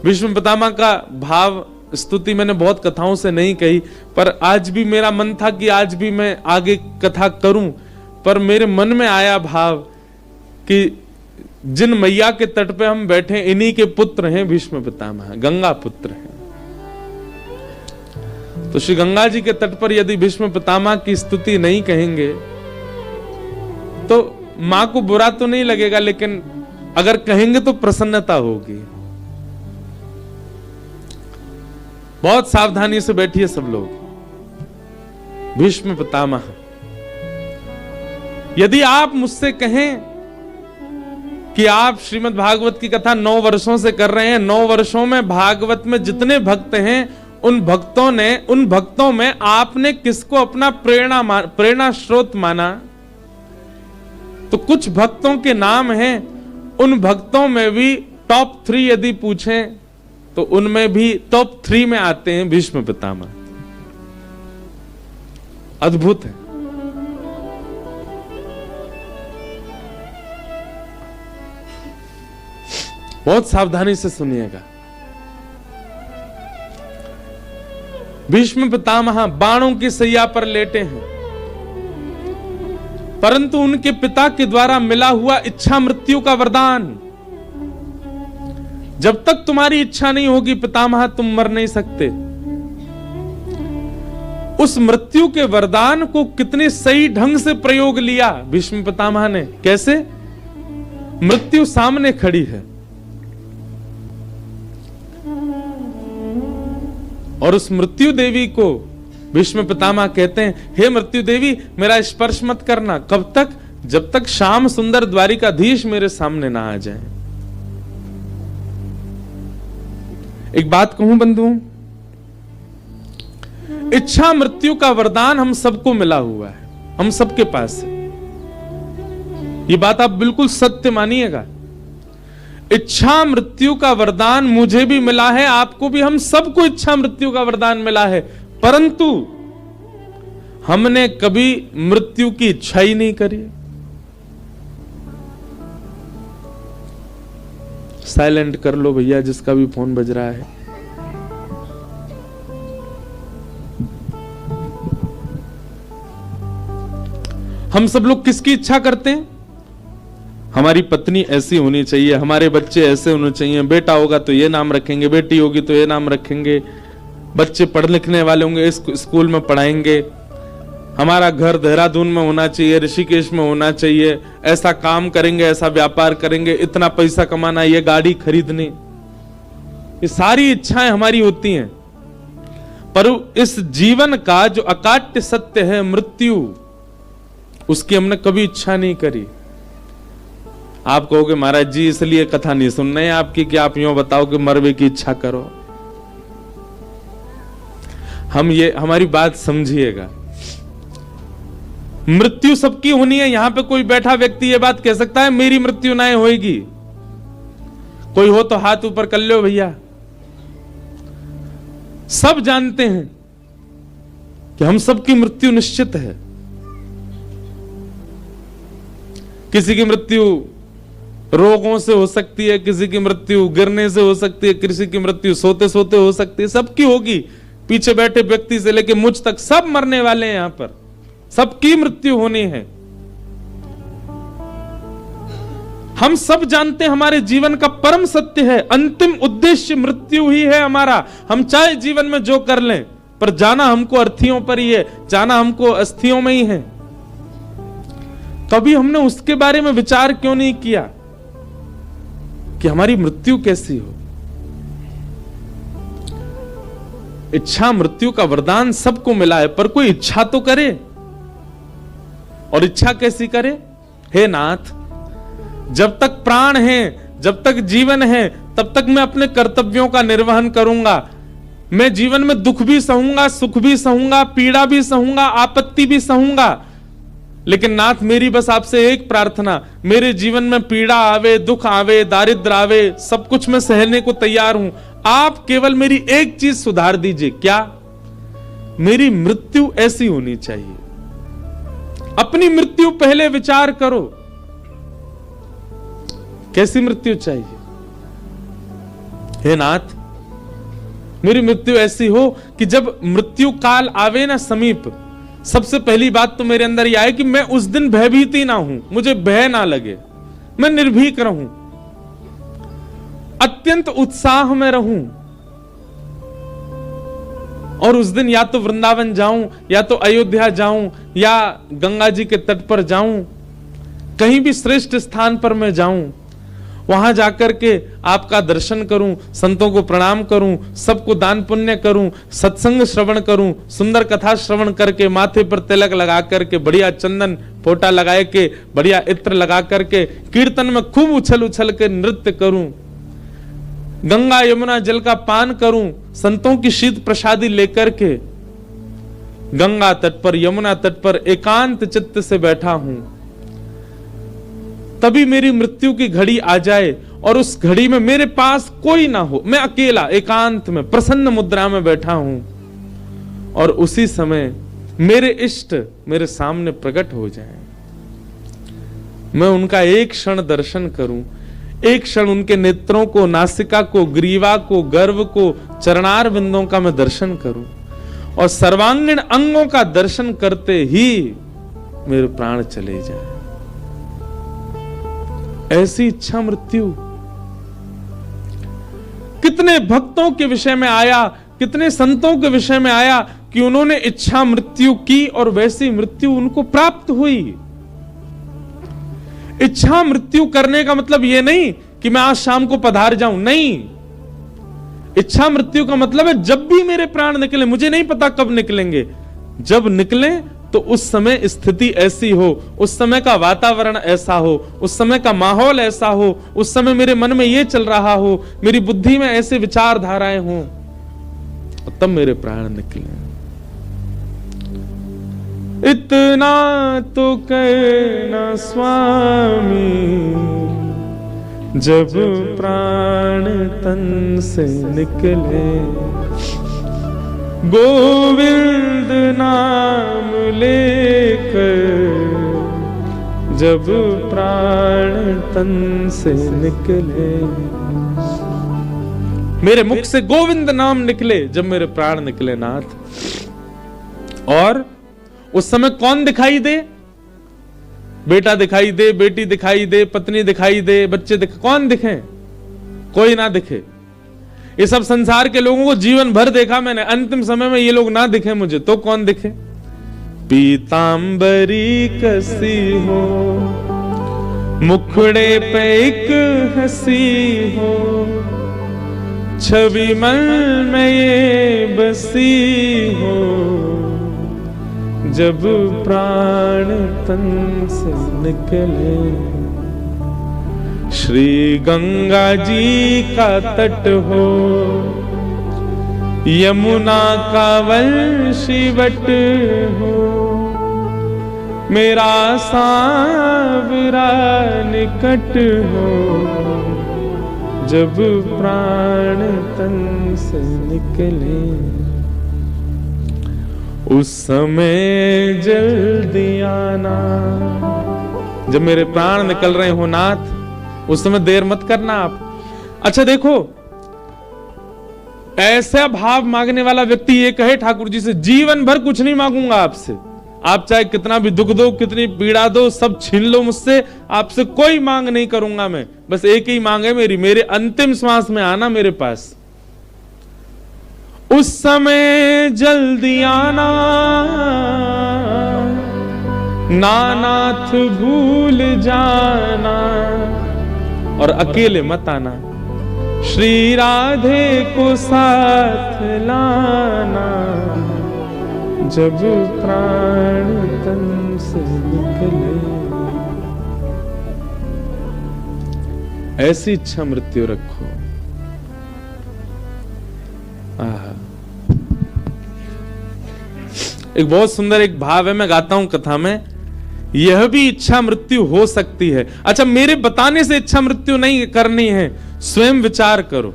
भीष्म पितामह का भाव स्तुति मैंने बहुत कथाओं से नहीं कही, पर आज भी मेरा मन था कि आज भी मैं आगे कथा करूं, पर मेरे मन में आया भाव कि जिन मैया के तट पे हम बैठे इन्हीं के पुत्र हैं भीष्म पितामह, गंगा पुत्र हैं। तो श्री गंगा जी के तट पर यदि भीष्म पितामह की स्तुति नहीं कहेंगे तो मां को बुरा तो नहीं लगेगा, लेकिन अगर कहेंगे तो प्रसन्नता होगी। बहुत सावधानी से बैठिए सब लोग। भीष्म पितामह, यदि आप मुझसे कहें कि आप श्रीमद् भागवत की कथा 9 वर्षों से कर रहे हैं, 9 वर्षों में भागवत में जितने भक्त हैं उन भक्तों में आपने किसको अपना प्रेरणा स्रोत माना? तो कुछ भक्तों के नाम हैं, उन भक्तों में भी टॉप 3 यदि पूछें तो उनमें भी टॉप 3 में आते हैं भीष्म पितामह। अद्भुत है। बहुत सावधानी से सुनिएगा। भीष्म पितामह बाणों की सैया पर लेटे हैं, परंतु उनके पिता के द्वारा मिला हुआ इच्छा मृत्यु का वरदान, जब तक तुम्हारी इच्छा नहीं होगी पितामह तुम मर नहीं सकते। उस मृत्यु के वरदान को कितने सही ढंग से प्रयोग लिया भीष्म पितामह ने। कैसे? मृत्यु सामने खड़ी है और उस मृत्यु देवी को भीष्म पितामह कहते हैं, हे मृत्यु देवी मेरा स्पर्श मत करना। कब तक? जब तक श्याम सुंदर द्वारिकाधीश मेरे सामने ना आ जाए। एक बात कहूं बंधुओं, इच्छा मृत्यु का वरदान हम सबको मिला हुआ है, हम सबके पास है। ये बात आप बिल्कुल सत्य मानिएगा। इच्छा मृत्यु का वरदान मुझे भी मिला है, आपको भी, हम सबको इच्छा मृत्यु का वरदान मिला है, परंतु हमने कभी मृत्यु की इच्छा ही नहीं करी। साइलेंट कर लो भैया जिसका भी फोन बज रहा है। हम सब लोग किसकी इच्छा करते हैं? हमारी पत्नी ऐसी होनी चाहिए, हमारे बच्चे ऐसे होने चाहिए, बेटा होगा तो ये नाम रखेंगे, बेटी होगी तो ये नाम रखेंगे, बच्चे पढ़ लिखने वाले होंगे इस स्कूल में पढ़ाएंगे, हमारा घर देहरादून में होना चाहिए, ऋषिकेश में होना चाहिए, ऐसा काम करेंगे, ऐसा व्यापार करेंगे, इतना पैसा कमाना, ये गाड़ी खरीदनी। ये सारी इच्छाएं हमारी होती हैं, पर इस जीवन का जो अकाट्य सत्य है मृत्यु, उसकी हमने कभी इच्छा नहीं करी। आप कहोगे महाराज जी इसलिए कथा नहीं सुन रहे हैं आपकी कि आप यूं बताओ कि मरवे की इच्छा करो। हमारी बात समझिएगा। मृत्यु सबकी होनी है। यहां पे कोई बैठा व्यक्ति ये बात कह सकता है मेरी मृत्यु ना होएगी? कोई हो तो हाथ ऊपर कर लो भैया। सब जानते हैं कि हम सबकी मृत्यु निश्चित है। किसी की मृत्यु रोगों से हो सकती है, किसी की मृत्यु गिरने से हो सकती है, किसी की मृत्यु सोते सोते हो सकती है, सबकी होगी। पीछे बैठे व्यक्ति से लेके मुझ तक सब मरने वाले हैं। यहां पर सबकी मृत्यु होनी है। हम सब जानते हैं हमारे जीवन का परम सत्य है, अंतिम उद्देश्य मृत्यु ही है हमारा। हम चाहे जीवन में जो कर लें, पर जाना हमको अर्थियों पर ही है, जाना हमको अस्थियों में ही है। कभी हमने उसके बारे में विचार क्यों नहीं किया कि हमारी मृत्यु कैसी हो? इच्छा मृत्यु का वरदान सबको मिला है, पर कोई इच्छा तो करे। और इच्छा कैसी करे? हे नाथ, जब तक प्राण है, जब तक जीवन है, तब तक मैं अपने कर्तव्यों का निर्वहन करूंगा। मैं जीवन में दुख भी सहूंगा, सुख भी सहूंगा, पीड़ा भी सहूंगा, आपत्ति भी सहूंगा। लेकिन नाथ मेरी बस आपसे एक प्रार्थना, मेरे जीवन में पीड़ा आवे, दुख आवे, दारिद्र आवे, सब कुछ मैं सहने को तैयार हूं। आप केवल मेरी एक चीज सुधार दीजिए। क्या? मेरी मृत्यु ऐसी होनी चाहिए। अपनी मृत्यु पहले विचार करो, कैसी मृत्यु चाहिए? हे नाथ, मेरी मृत्यु ऐसी हो कि जब मृत्यु काल आवे ना समीप, सबसे पहली बात तो मेरे अंदर यह आए कि मैं उस दिन भयभीत ही ना हूं, मुझे भय ना लगे, मैं निर्भीक रहूं, अत्यंत उत्साह में रहूं। और उस दिन या तो वृंदावन जाऊं, या तो अयोध्या जाऊं, या गंगा जी के तट पर जाऊं, कहीं भी श्रेष्ठ स्थान पर मैं जाऊं, वहां जाकर के आपका दर्शन करूं, संतों को प्रणाम करूं, सबको दान पुण्य करूं, सत्संग श्रवण करूं, सुंदर कथा श्रवण करके, माथे पर तिलक लगा करके, बढ़िया चंदन फोटा लगाए के, बढ़िया इत्र लगा करके, कीर्तन में खूब उछल उछल के नृत्य करूं, गंगा यमुना जल का पान करूं, संतों की शीत प्रसादी लेकर के गंगा तट पर, यमुना तट पर एकांत चित्त से बैठा हूं, तभी मेरी मृत्यु की घड़ी आ जाए और उस घड़ी में मेरे पास कोई ना हो, मैं अकेला एकांत में प्रसन्न मुद्रा में बैठा हूं, और उसी समय मेरे इष्ट मेरे सामने प्रकट हो जाएं, मैं उनका एक क्षण दर्शन करूं, एक क्षण उनके नेत्रों को, नासिका को, ग्रीवा को, गर्व को, चरणार बिंदों का मैं दर्शन करूं, और सर्वांगीण अंगों का दर्शन करते ही मेरे प्राण चले जाए। ऐसी इच्छा मृत्यु कितने भक्तों के विषय में आया, कितने संतों के विषय में आया कि उन्होंने इच्छा मृत्यु की और वैसी मृत्यु उनको प्राप्त हुई। इच्छा मृत्यु करने का मतलब यह नहीं कि मैं आज शाम को पधार जाऊं, नहीं। इच्छा मृत्यु का मतलब है जब भी मेरे प्राण निकले, मुझे नहीं पता कब निकलेंगे, जब निकले तो उस समय स्थिति ऐसी हो, उस समय का वातावरण ऐसा हो, उस समय का माहौल ऐसा हो, उस समय मेरे मन में यह चल रहा हो, मेरी बुद्धि में ऐसे विचारधाराएं हों, और तब मेरे प्राण निकले। इतना तो कहना स्वामी, जब प्राण तन से निकले, गोविंद नाम लेकर, जब प्राण तन से निकले। मेरे मुख से गोविंद नाम निकले जब मेरे प्राण निकले नाथ। और उस समय कौन दिखाई दे? बेटा दिखाई दे, बेटी दिखाई दे, पत्नी दिखाई दे, बच्चे कौन दिखे? कोई ना दिखे। ये सब संसार के लोगों को जीवन भर देखा मैंने, अंतिम समय में ये लोग ना दिखे मुझे, तो कौन दिखे? पीतांबरी कसी हो, मुखड़े पे एक हंसी हो, छवि मन में ये बसी हो, जब प्राण तन से निकले। श्री गंगा जी का तट हो, यमुना का वंशीवट हो, मेरा सांवरा निकट हो, जब प्राण तन से निकले। उस समय जल्दी आना, जब मेरे प्राण निकल रहे हो नाथ, उस समय देर मत करना आप। अच्छा देखो, ऐसा भाव मांगने वाला व्यक्ति ये कहे ठाकुर जी से, जीवन भर कुछ नहीं मांगूंगा आपसे, आप चाहे कितना भी दुख दो, कितनी पीड़ा दो, सब छीन लो मुझसे, आपसे कोई मांग नहीं करूंगा मैं, बस एक ही मांग है मेरी, मेरे अंतिम श्वास में आना मेरे पास। उस समय जल्दी आना, नानाथ भूल जाना, और अकेले मत आना, श्री राधे को साथ लाना, जब प्राण तन से निकले। ऐसी इच्छा मृत्यु रखो। एक बहुत सुंदर एक भाव है, मैं गाता हूं कथा में, यह भी इच्छा मृत्यु हो सकती है। अच्छा, मेरे बताने से इच्छा मृत्यु नहीं करनी है, स्वयं विचार करो।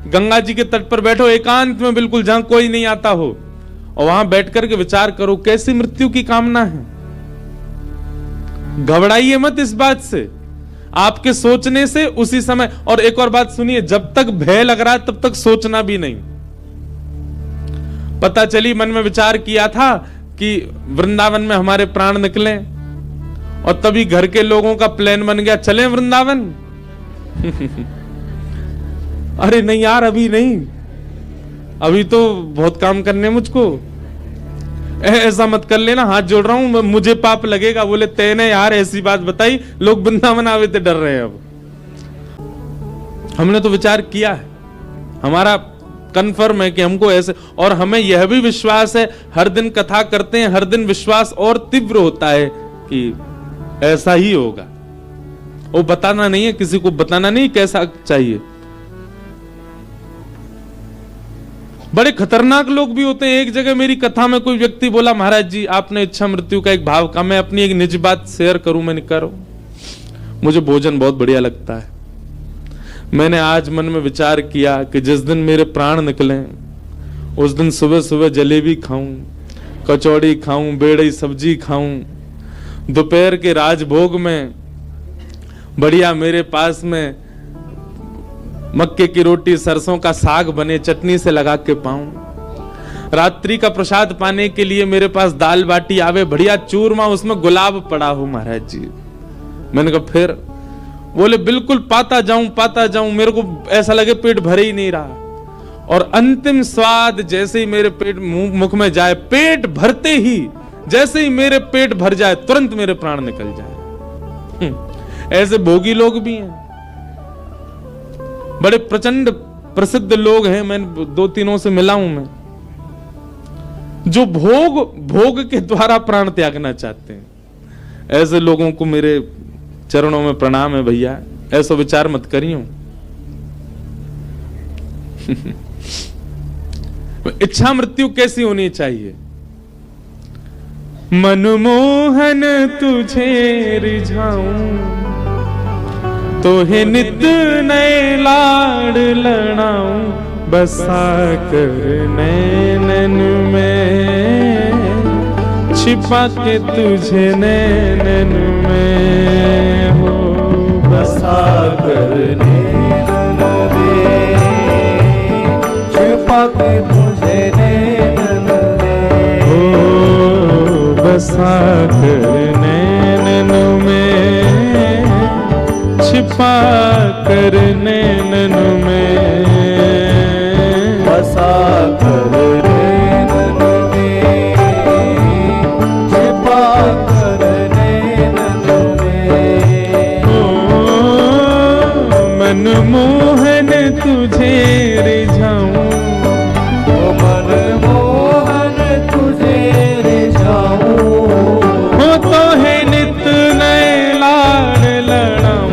गंगा जी के तट पर बैठो एकांत में, बिल्कुल जहां कोई नहीं आता हो, और वहां बैठ करके विचार करो कैसी मृत्यु की कामना है। घबराइए मत इस बात से, आपके सोचने से उसी समय। और एक और बात सुनिए, जब तक भय लग रहा है तब तक सोचना भी नहीं। पता चली मन में विचार किया था कि वृंदावन में हमारे प्राण निकले, और तभी घर के लोगों का प्लान बन गया, चलें वृंदावन। अरे नहीं यार, अभी नहीं, अभी तो बहुत काम करने मुझको। ऐसा मत कर लेना, हाथ जोड़ रहा हूं, मुझे पाप लगेगा। बोले तेने यार ऐसी बात बताई, लोग वृंदावन आवे थे डर रहे हैं। अब हमने तो विचार किया है, हमारा कंफर्म है कि हमको ऐसे, और हमें यह भी विश्वास है, हर दिन कथा करते हैं, हर दिन विश्वास और तीव्र होता है कि ऐसा ही होगा। वो बताना नहीं है, किसी को बताना नहीं कैसा चाहिए। बड़े खतरनाक लोग भी होते हैं। एक जगह मेरी कथा में कोई व्यक्ति बोला, महाराज जी आपने इच्छा मृत्यु का एक भाव कहा, मैं अपनी एक निजी बात शेयर करूं, मैं नहीं करूं, मुझे भोजन बहुत बढ़िया लगता है। मैंने आज मन में विचार किया कि जिस दिन मेरे प्राण निकले उस दिन सुबह सुबह जलेबी खाऊं, कचौड़ी खाऊं, बेड़ई सब्जी खाऊं, दोपहर के राजभोग में बढ़िया मेरे पास में मक्के की रोटी सरसों का साग बने, चटनी से लगा के पाऊं। रात्रि का प्रसाद पाने के लिए मेरे पास दाल बाटी आवे, बढ़िया चूरमा, उसमें गुलाब पड़ा हो महाराज जी। मैंने कहा फिर? बोले बिल्कुल पाता जाऊं, मेरे को ऐसा लगे पेट भर ही नहीं रहा। और अंतिम स्वाद जैसे ही मेरे पेट मुख में जाए, पेट भरते ही जैसे ही मेरे पेट भर जाए तुरंत मेरे प्राण निकल जाए। ऐसे भोगी लोग भी हैं, बड़े प्रचंड प्रसिद्ध लोग हैं, मैं दो तीनों से मिला हूं मैं, जो भोग के द्वारा प्राण त्यागना चाहते हैं। ऐसे लोगों को मेरे चरणों में प्रणाम है भैया, ऐसा विचार मत करियो। इच्छा मृत्यु कैसी होनी चाहिए? मनमोहन तुझे रिझाऊं, तोहे नित नए लाड लड़ाऊं, बसा कर नैनन में, छिपा के तुझे नैनन में हो, बसा कर नैनन में, छिपा के तुझे नैनन में हो, बसा कर नैनन में, छिपा कर नैनन में, बसा कर नैनन में, छिपा कर नैनन में। मनमोहन तुझे रिझाऊं, मनमोहन तुझे रिझाऊं, हो तो है नित नए लाड लड़ाऊं,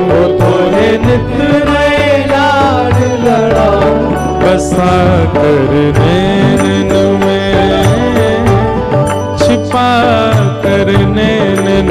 हो तो है नित नए लाड लड़ाऊं, बसा कर नैनन में, छिपा कर नैनन